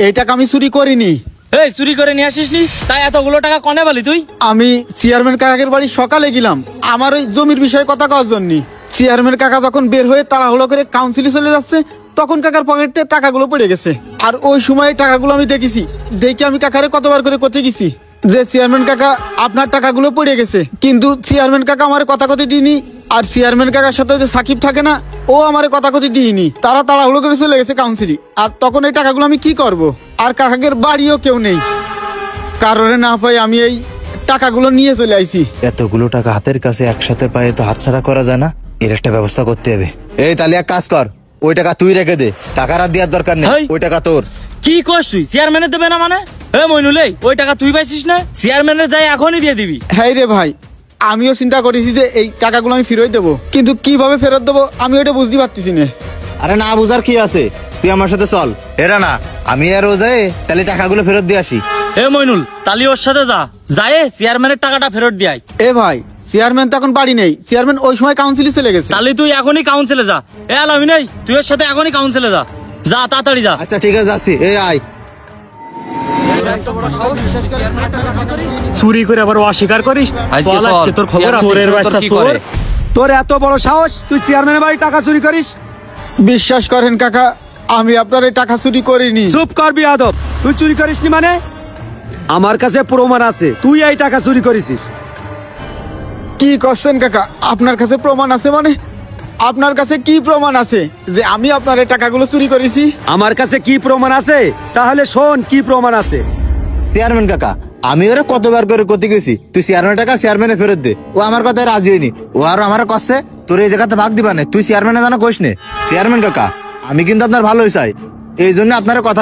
এই টাকা আমি চুরি করিনি। এই চুরি করে নিয়ে আসিস নি? তাই এতগুলো টাকা কনে বলি তুই? আমি চেয়ারম্যান কাকাকের বাড়ি সকালে গেলাম আমার ওই জমির বিষয়ে কথা কওয়ার জন্য। চেয়ারম্যান কাকা যখন বের হয়ে তাড়াহুড়ো করে কাউন্সিলে চলে যাচ্ছে তখন কাকার পকেটে টাকাগুলো পড়ে গেছে। আর ওই সময় টাকাগুলো আমি দেখেছি, দেখে আমি কাকারে কতবার করে কোথায় গেছি যে চেয়ারম্যান কাকা আপনার টাকাগুলো পড়ে গেছে, কিন্তু চেয়ারম্যান কাকা আমার কথা কথি দিইনি। আর চেয়ারম্যান কাকার সাথে যে সাকিব থাকে না, ও আমার কথা কথি দিইনি। তারা তাড়াহুড়ো করে চলে গেছে কাউন্সিলে। আর তখন এই টাকাগুলো আমি কি করব? আর কাকাকের বাড়িও কেউ নেই, কারণে না পাই আমি এই টাকাগুলো নিয়ে চলে আইছি। এতগুলো টাকা হাতের কাছে একসাথে পায়ে তো হাতছাড়া করা যায় না, এর একটা ব্যবস্থা করতে হবে। এই তাহলে এক কাজ কর, ওই টাকা তুই রেখে দে, টাকার আর দেওয়ার দরকার নেই, ওই টাকা তোর। কি করছ তুই? চেয়ারম্যানের দেবে না মানে? মইনুল, ওই টাকা তুই পাইছিস না? চেয়ারম্যানের যাই এখনই দিয়ে দিবি। হ্যাঁ রে ভাই, আমিও চিন্তা করেছি যে এই টাকাগুলো আমি ফেরত দেবো, কিন্তু কিভাবে ফেরত দেবো আমি ওটা বুঝতে পারতেছি না। আরে না বুঝার কি আছে, তুই আমার সাথে চল। এরা না আমি আর ও যাই, তাহলে টাকাগুলো ফেরত দিয়ে আসি। মইনুল, তালি ওর সাথে যা, যায় চেয়ারম্যানের টাকাটা ফেরত দিয়ে আয়। ভাই, চেয়ারম্যান তো এখন বাড়ি নেই, চেয়ারম্যান ওই সময় কাউন্সিলে চলে গেছে। তাহলে তুই এখনই কাউন্সিলে যা। আলামিন, তুই ওর সাথে এখনই কাউন্সিলে যা, যা তাড়াতাড়ি যা। আচ্ছা ঠিক আছে, যাচ্ছি। আয়। চুরি করে আবার অস্বীকার করিস? তোর খবর আছে? তোর এত বড় সাহস, তুই চেয়ারম্যানের বাড়ি টাকা চুরি করিস? বিশ্বাস করেন কাকা, আমি আপনার এই টাকা চুরি করিনি। চুপ কর বিয়াদব, তুই চুরি করিসনি মানে? আমার কাছে প্রমাণ আছে তুই এই টাকা চুরি করেছিস। কি করছেন কাকা? আপনার কাছে প্রমাণ আছে মানে? আপনার কাছে কি প্রমাণ আছে যে আমি আপনার এই টাকাগুলো চুরি করেছি? আমার কাছে কি প্রমাণ আছে? তাহলে শোন কি প্রমাণ আছে। চেয়ারম্যান কাকা, আমি ওরা কতবার করে করতে গেছি, তুই চেয়ারম্যান টাকা চেয়ারম্যানে ফেরত দে। ও আমার কথায় রাজি হয়নি, ও আর আমার কষ্টে তোর এই জায়গাতে ভাগ দিবা না, তুই চেয়ারম্যানে জানা কোষ নে। চেয়ারম্যান কাকা, আমি কিন্তু আপনার ভালোই চাই, এই জন্য আপনার কথা